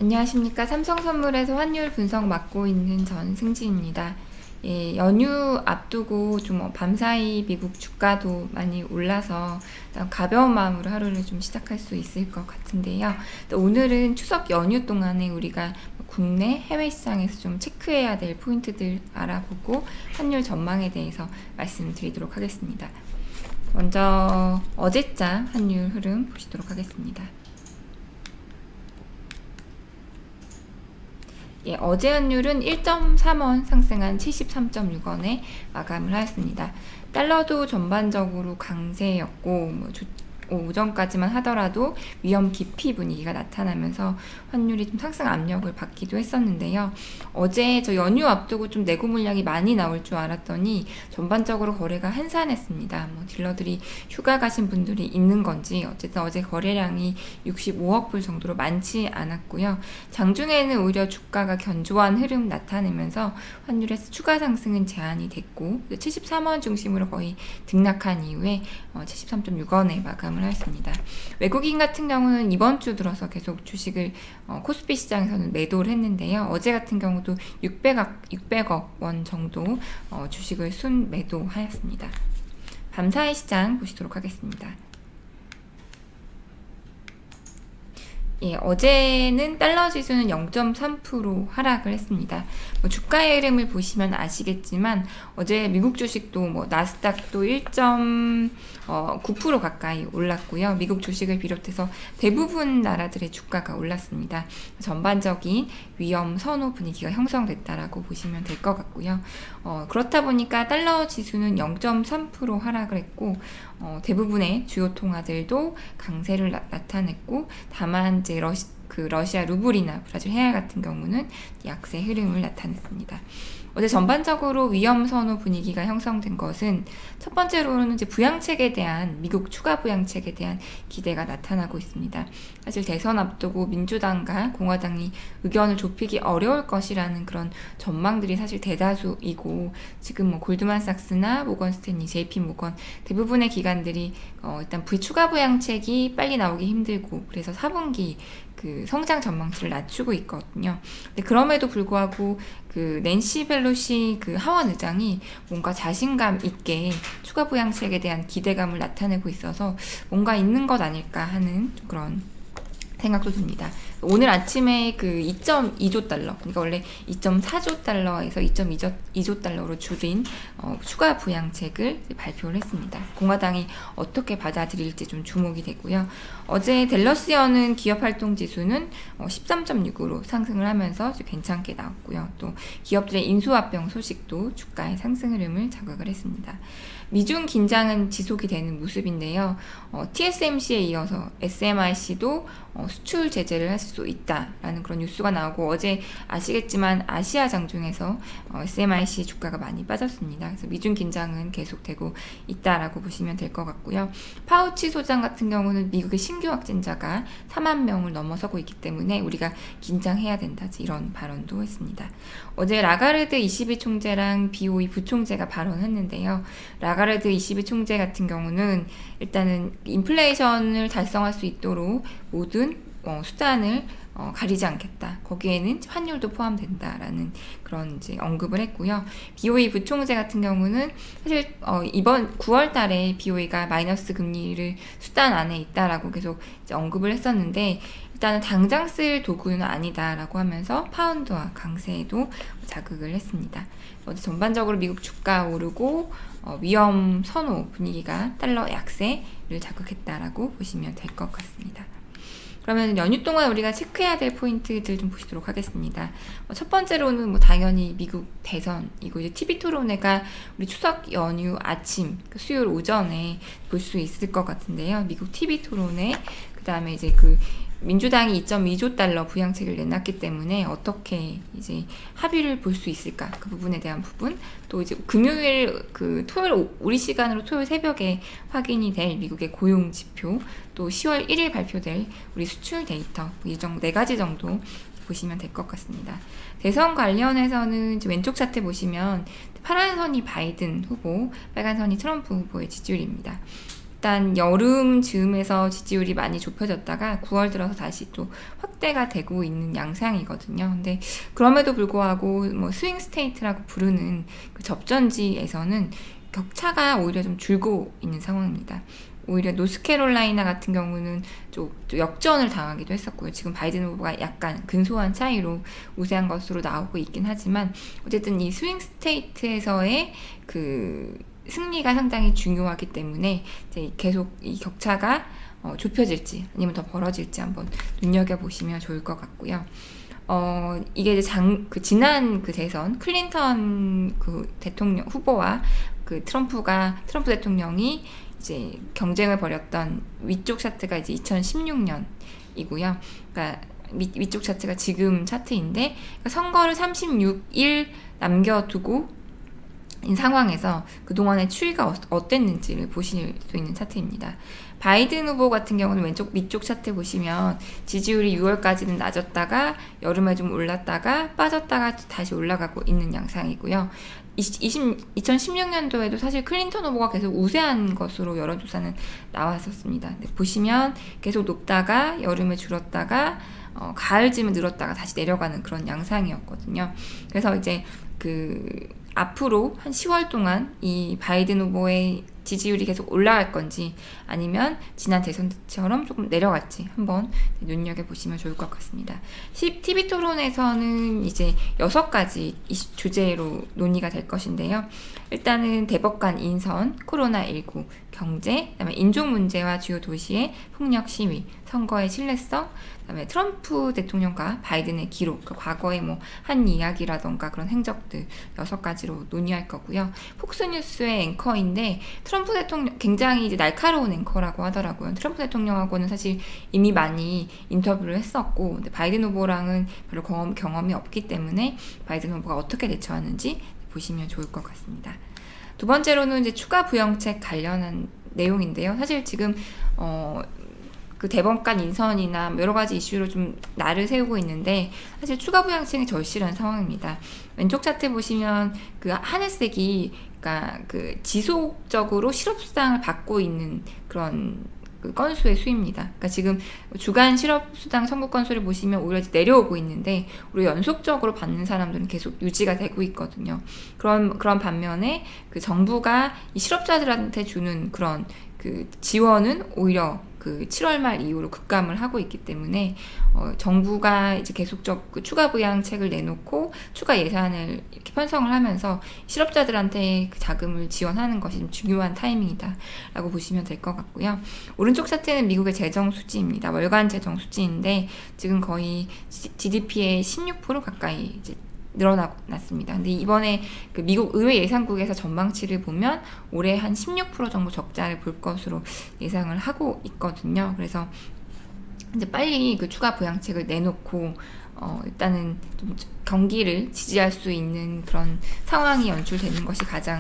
안녕하십니까. 삼성선물에서 환율 분석 맡고 있는 전승지입니다. 예, 연휴 앞두고 좀 밤사이 미국 주가도 많이 올라서 가벼운 마음으로 하루를 좀 시작할 수 있을 것 같은데요. 또 오늘은 추석 연휴 동안에 우리가 국내 해외 시장에서 좀 체크해야 될 포인트들 알아보고 환율 전망에 대해서 말씀드리도록 하겠습니다. 먼저 어제자 환율 흐름 보시도록 하겠습니다. 예, 어제 환율은 1.3원 상승한 73.6원에 마감을 하였습니다. 달러도 전반적으로 강세였고 오전까지만 하더라도 위험 기피 분위기가 나타나면서 환율이 좀 상승 압력을 받기도 했었는데요. 어제 저 연휴 앞두고 좀 내구 물량이 많이 나올 줄 알았더니 전반적으로 거래가 한산했습니다. 딜러들이 휴가 가신 분들이 있는 건지 어쨌든 어제 거래량이 65억 불 정도로 많지 않았고요. 장중에는 오히려 주가가 견조한 흐름 나타내면서 환율에서 추가 상승은 제한이 됐고 73원 중심으로 거의 등락한 이후에 73.6원에 마감을 하였습니다. 외국인 같은 경우는 이번 주 들어서 계속 주식을 코스피 시장에서는 매도를 했는데요. 어제 같은 경우도 600억 원 정도 주식을 순매도하였습니다. 밤사이 시장 보시도록 하겠습니다. 예, 어제는 달러 지수는 0.3% 하락을 했습니다. 주가의 흐름을 보시면 아시겠지만 어제 미국 주식도 나스닥도 1.9% 가까이 올랐고요. 미국 주식을 비롯해서 대부분 나라들의 주가가 올랐습니다. 전반적인 위험 선호 분위기가 형성됐다라고 보시면 될 것 같고요. 그렇다 보니까 달러 지수는 0.3% 하락을 했고 대부분의 주요 통화들도 강세를 나타냈고 다만 이제 러시아 루블이나 브라질 헤알 같은 경우는 약세 흐름을 나타냈습니다. 어제 전반적으로 위험 선호 분위기가 형성된 것은 첫 번째로는 이제 부양책에 대한 미국 추가 부양책에 대한 기대가 나타나고 있습니다. 사실 대선 앞두고 민주당과 공화당이 의견을 좁히기 어려울 것이라는 그런 전망들이 사실 대다수이고 지금 골드만삭스나 모건스탠리, JP모건 대부분의 기관들이 일단 추가 부양책이 빨리 나오기 힘들고 그래서 4분기 성장 전망치를 낮추고 있거든요. 근데 그럼에도 불구하고 낸시 펠로시 하원 의장이 뭔가 자신감 있게 추가 부양책에 대한 기대감을 나타내고 있어서 뭔가 있는 것 아닐까 하는 그런 생각도 듭니다. 오늘 아침에 2.2조 달러, 그러니까 원래 2.4조 달러에서 2.2조 달러로 줄인 추가 부양책을 발표를 했습니다. 공화당이 어떻게 받아들일지 좀 주목이 되고요. 어제 댈러스연은 기업활동지수는 13.6으로 상승을 하면서 괜찮게 나왔고요. 또 기업들의 인수합병 소식도 주가의 상승 흐름을 자극을 했습니다. 미중 긴장은 지속이 되는 모습인데요. TSMC에 이어서 SMIC도 수출 제재를 할 수 있다라는 그런 뉴스가 나오고 어제 아시겠지만 아시아 장중에서 SMIC 주가가 많이 빠졌습니다. 그래서 미중 긴장은 계속되고 있다라고 보시면 될 것 같고요. 파우치 소장 같은 경우는 미국의 신규 확진자가 4만 명을 넘어서고 있기 때문에 우리가 긴장해야 된다 이런 발언도 했습니다. 어제 라가르드 22 총재랑 BOE 부총재가 발언했는데요. 라가르드 22 총재 같은 경우는 일단은 인플레이션을 달성할 수 있도록 모든 수단을 가리지 않겠다. 거기에는 환율도 포함된다라는 그런 이제 언급을 했고요. BOE 부총재 같은 경우는 사실 이번 9월 달에 BOE가 마이너스 금리를 수단 안에 있다라고 계속 이제 언급을 했었는데 일단은 당장 쓸 도구는 아니다라고 하면서 파운드와 강세에도 자극을 했습니다. 어제 전반적으로 미국 주가 오르고 위험 선호 분위기가 달러 약세를 자극했다라고 보시면 될 것 같습니다. 그러면 연휴 동안 우리가 체크해야 될 포인트들 좀 보시도록 하겠습니다. 첫 번째로는 당연히 미국 대선이고 이제 TV 토론회가 우리 추석 연휴 아침 수요일 오전에 볼 수 있을 것 같은데요. 미국 TV 토론회 그 다음에 이제 민주당이 2.2조 달러 부양책을 내놨기 때문에 어떻게 이제 합의를 볼 수 있을까 그 부분에 대한 부분 또 이제 금요일 토요일 우리 시간으로 토요일 새벽에 확인이 될 미국의 고용 지표 또 10월 1일 발표될 우리 수출 데이터 이 정도 4가지 정도 보시면 될 것 같습니다. 대선 관련해서는 이제 왼쪽 차트 보시면 파란 선이 바이든 후보, 빨간 선이 트럼프 후보의 지지율입니다. 일단 여름 즈음에서 지지율이 많이 좁혀졌다가 9월 들어서 다시 또 확대가 되고 있는 양상이거든요. 근데 그럼에도 불구하고 뭐 스윙 스테이트라고 부르는 그 접전지에서는 격차가 오히려 좀 줄고 있는 상황입니다. 오히려 노스캐롤라이나 같은 경우는 좀 역전을 당하기도 했었고요. 지금 바이든 후보가 약간 근소한 차이로 우세한 것으로 나오고 있긴 하지만 어쨌든 이 스윙 스테이트에서의 그 승리가 상당히 중요하기 때문에 이제 계속 이 격차가 좁혀질지 아니면 더 벌어질지 한번 눈여겨보시면 좋을 것 같고요. 이게 이제 지난 그 대선, 클린턴 그 대통령 후보와 그 트럼프 대통령이 이제 경쟁을 벌였던 위쪽 차트가 이제 2016년이고요. 그러니까 위쪽 차트가 지금 차트인데, 그러니까 선거를 36일 남겨두고 인 상황에서 그동안의 추이가 어땠는지를 보실 수 있는 차트입니다. 바이든 후보 같은 경우는 위쪽 차트 보시면 지지율이 6월까지는 낮았다가 여름에 좀 올랐다가 빠졌다가 다시 올라가고 있는 양상이고요. 2016년도에도 사실 클린턴 후보가 계속 우세한 것으로 여론조사는 나왔었습니다. 보시면 계속 높다가 여름에 줄었다가 가을쯤에 늘었다가 다시 내려가는 그런 양상이었거든요. 그래서 이제 앞으로 한 10월 동안 이 바이든 후보의 지지율이 계속 올라갈 건지 아니면 지난 대선 때처럼 조금 내려갈지 한번 눈여겨보시면 좋을 것 같습니다. TV 토론에서는 이제 6가지 주제로 논의가 될 것인데요. 일단은 대법관 인선, 코로나19, 경제, 그다음에 인종 문제와 주요 도시의 폭력 시위, 선거의 신뢰성, 그다음에 트럼프 대통령과 바이든의 기록, 과거의 뭐 한 이야기라던가 그런 행적들 6가지로 논의할 거고요. 폭스뉴스의 앵커인데 트럼프 대통령 굉장히 이제 날카로운 앵커라고 하더라고요. 트럼프 대통령하고는 사실 이미 많이 인터뷰를 했었고, 근데 바이든 후보랑은 별로 경험이 없기 때문에 바이든 후보가 어떻게 대처하는지 보시면 좋을 것 같습니다. 두 번째로는 이제 추가 부영책 관련한 내용인데요. 사실 지금 그 대법관 인선이나 여러 가지 이슈로 좀 날을 세우고 있는데 사실 추가 부양책이 절실한 상황입니다. 왼쪽 차트 보시면 그 하늘색이 그러니까 그 지속적으로 실업수당을 받고 있는 그런 그 건수의 수입니다. 그러니까 지금 주간 실업수당 청구 건수를 보시면 오히려 내려오고 있는데 오히려 연속적으로 받는 사람들은 계속 유지가 되고 있거든요. 그런 반면에 그 정부가 이 실업자들한테 주는 그런 그 지원은 오히려 그 7월 말 이후로 급감을 하고 있기 때문에 정부가 이제 계속적 그 추가 부양책을 내놓고 추가 예산을 이렇게 편성을 하면서 실업자들한테 그 자금을 지원하는 것이 좀 중요한 타이밍이다라고 보시면 될 것 같고요. 오른쪽 차트는 미국의 재정 수지입니다. 월간 재정 수지인데 지금 거의 GDP의 16% 가까이 이제 늘어났습니다. 근데 이번에 그 미국 의회 예산국에서 전망치를 보면 올해 한 16% 정도 적자를 볼 것으로 예상을 하고 있거든요. 그래서 이제 빨리 그 추가 부양책을 내놓고 일단은 좀 경기를 지지할 수 있는 그런 상황이 연출되는 것이 가장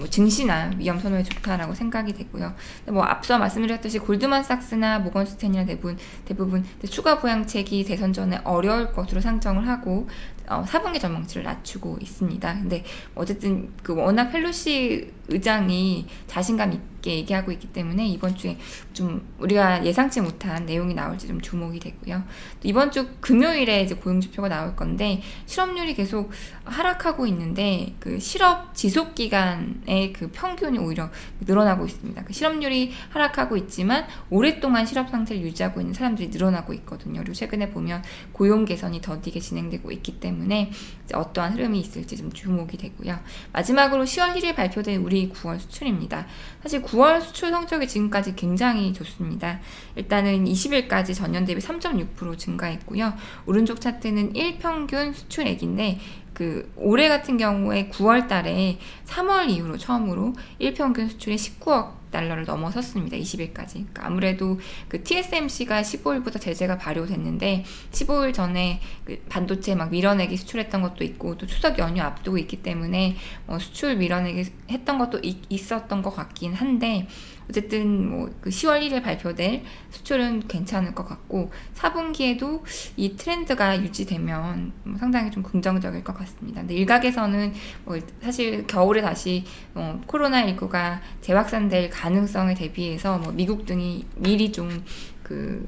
증시나 위험 선호에 좋다라고 생각이 되고요. 뭐 앞서 말씀드렸듯이 골드만삭스나 모건스탠이나 대부분 추가 부양책이 대선 전에 어려울 것으로 상정을 하고 4분기 전망치를 낮추고 있습니다. 근데 어쨌든 그 워낙 펠로시 의장이 자신감 있게 얘기하고 있기 때문에 이번 주에 좀 우리가 예상치 못한 내용이 나올지 좀 주목이 되고요. 또 이번 주 금요일에 이제 고용지표가 나올 건데 실업률이 계속 하락하고 있는데 그 실업 지속 기간의 그 평균이 오히려 늘어나고 있습니다. 그 실업률이 하락하고 있지만 오랫동안 실업 상태를 유지하고 있는 사람들이 늘어나고 있거든요. 그리고 최근에 보면 고용 개선이 더디게 진행되고 있기 때문에 이제 어떠한 흐름이 있을지 좀 주목이 되고요. 마지막으로 10월 1일 발표된 우리 9월 수출입니다. 사실 9월 수출 성적이 지금까지 굉장히 좋습니다. 일단은 20일까지 전년 대비 3.6% 증가했고요. 오른쪽 차트는 일평균 수출액인데 그 올해 같은 경우에 9월 달에 3월 이후로 처음으로 일평균 수출이 19억 달러를 넘어섰습니다. 20일까지. 그러니까 아무래도 그 TSMC가 15일부터 제재가 발효됐는데 15일 전에 그 반도체 막 밀어내기 수출했던 것도 있고 또 추석 연휴 앞두고 있기 때문에 수출 밀어내기 했던 것도 있었던 것 같긴 한데 어쨌든 뭐 그 10월 1일 발표될 수출은 괜찮을 것 같고 4분기에도 이 트렌드가 유지되면 상당히 좀 긍정적일 것 같습니다. 근데 일각에서는 사실 겨울에 다시 코로나19가 재확산될 가능성에 대비해서 뭐 미국 등이 미리 좀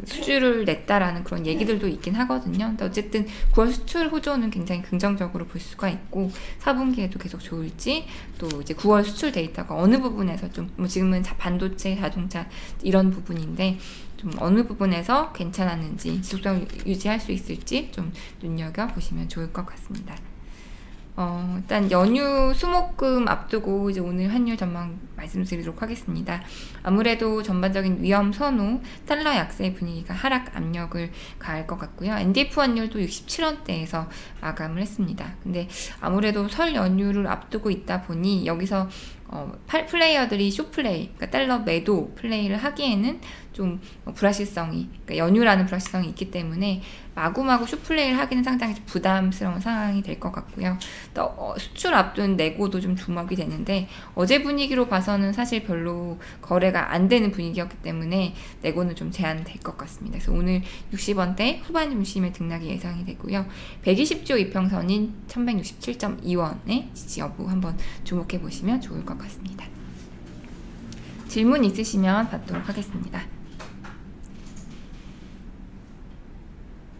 수주를 냈다라는 그런 얘기들도 있긴 하거든요. 근데 어쨌든 9월 수출 호조는 굉장히 긍정적으로 볼 수가 있고 4분기에도 계속 좋을지, 또 이제 9월 수출 데이터가 어느 부분에서 좀 뭐 지금은 반도체, 자동차 이런 부분인데 좀 어느 부분에서 괜찮았는지, 지속성 유지할 수 있을지 좀 눈여겨보시면 좋을 것 같습니다. 일단 연휴 수목금 앞두고 이제 오늘 환율 전망 말씀드리도록 하겠습니다. 아무래도 전반적인 위험 선호, 달러 약세 분위기가 하락 압력을 가할 것 같고요. NDF 환율도 67원대에서 마감을 했습니다. 근데 아무래도 설 연휴를 앞두고 있다 보니 여기서 플레이어들이 숏플레이, 그러니까 달러 매도 플레이를 하기에는 좀 불확실성이, 그러니까 연휴라는 불확실성이 있기 때문에 마구마구 숏플레이를 하기는 상당히 부담스러운 상황이 될 것 같고요. 또 수출 앞둔 내고도 좀 주목이 되는데 어제 분위기로 봐서는 사실 별로 거래가 안 되는 분위기였기 때문에 내고는 좀 제한될 것 같습니다. 그래서 오늘 60원대 후반 중심의 등락이 예상이 되고요. 120주 이평선인 1167.2원의 지지 여부 한번 주목해 보시면 좋을 것 같습니다. 질문 있으시면 받도록 하겠습니다.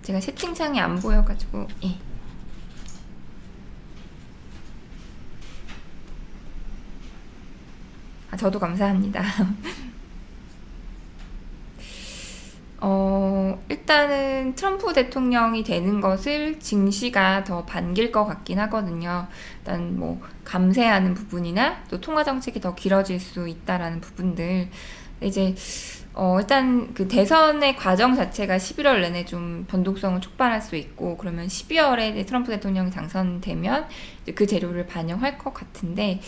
제가 채팅창이 안 보여가지고, 예. 저도 감사합니다. 일단은 트럼프 대통령이 되는 것을 증시가 더 반길 것 같긴 하거든요. 일단 뭐 감세하는 부분이나 또 통화 정책이 더 길어질 수 있다라는 부분들. 이제 일단 그 대선의 과정 자체가 11월 내내 좀 변동성을 촉발할 수 있고, 그러면 12월에 트럼프 대통령이 당선되면 그 재료를 반영할 것 같은데,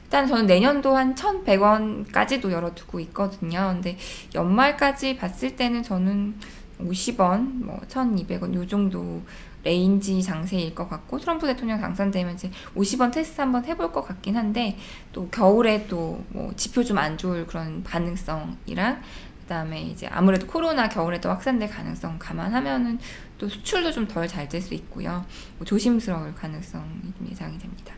일단 저는 내년도 한 1,100원까지도 열어두고 있거든요. 근데 연말까지 봤을 때는 저는 50원, 뭐 1,200원 요 정도 레인지 장세일 것 같고, 트럼프 대통령 당선되면 이제 50원 테스트 한번 해볼 것 같긴 한데, 또 겨울에 또 뭐 지표 좀 안 좋을 그런 가능성이랑, 그 다음에 이제 아무래도 코로나 겨울에 또 확산될 가능성 감안하면은 또 수출도 좀 덜 잘 될 수 있고요. 뭐 조심스러울 가능성이 좀 예상이 됩니다.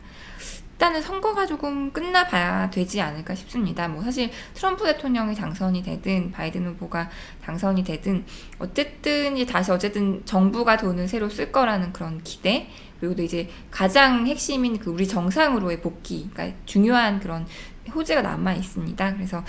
일단은 선거가 조금 끝나봐야 되지 않을까 싶습니다. 뭐 사실 트럼프 대통령이 당선이 되든 바이든 후보가 당선이 되든 어쨌든 이제 다시 어쨌든 정부가 돈을 새로 쓸 거라는 그런 기대, 그리고 또 이제 가장 핵심인 그 우리 정상으로의 복귀, 그러니까 중요한 그런 호재가 남아 있습니다. 그래서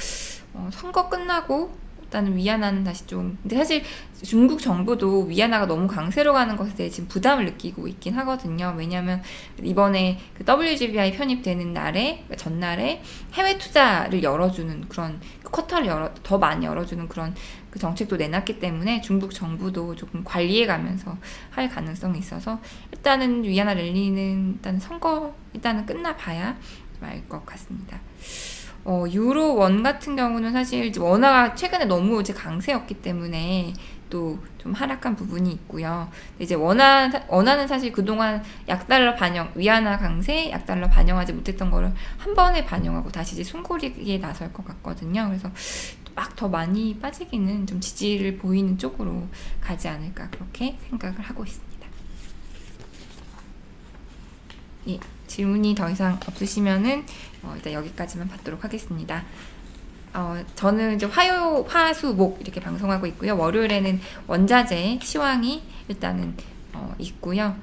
선거 끝나고 일단은 위안화는 다시 좀, 근데 사실 중국 정부도 위안화가 너무 강세로 가는 것에 대해 지금 부담을 느끼고 있긴 하거든요. 왜냐하면 이번에 그 WGBI 편입되는 날에, 그러니까 전날에 해외 투자를 열어주는 그런 쿼터를 더 많이 열어주는 그런 그 정책도 내놨기 때문에 중국 정부도 조금 관리해가면서 할 가능성이 있어서 일단은 위안화 랠리는 일단 선거 일단은 끝나봐야 알 것 같습니다. 유로 원 같은 경우는 사실 원화가 최근에 너무 이제 강세였기 때문에 또 좀 하락한 부분이 있고요. 이제 원화는 사실 그동안 약달러 반영, 위안화 강세, 약달러 반영하지 못했던 거를 한 번에 반영하고 다시 이제 숨고르기에 나설 것 같거든요. 그래서 막 더 많이 빠지기는 좀 지지를 보이는 쪽으로 가지 않을까 그렇게 생각을 하고 있습니다. 예, 질문이 더 이상 없으시면은 일단 여기까지만 받도록 하겠습니다. 저는 이제 화, 수, 목 이렇게 방송하고 있고요. 월요일에는 원자재 시황이 일단은 있고요.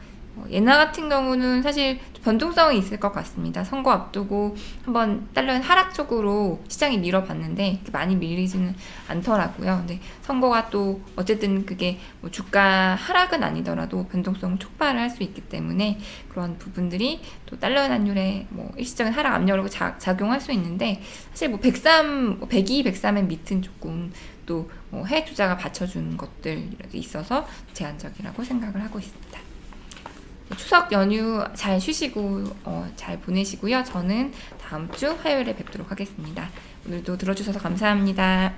예나 같은 경우는 사실 변동성이 있을 것 같습니다. 선거 앞두고 한번 달러는 하락 쪽으로 시장이 밀어봤는데 많이 밀리지는 않더라고요. 근데 선거가 또 어쨌든 그게 뭐 주가 하락은 아니더라도 변동성 촉발을 할 수 있기 때문에 그런 부분들이 또 달러 환율에 뭐 일시적인 하락 압력으로 작용할 수 있는데, 사실 뭐 103, 102, 103의 밑은 조금 또 해외 투자가 받쳐주는 것들이 있어서 제한적이라고 생각을 하고 있습니다. 추석 연휴 잘 쉬시고 잘 보내시고요. 저는 다음 주 화요일에 뵙도록 하겠습니다. 오늘도 들어주셔서 감사합니다.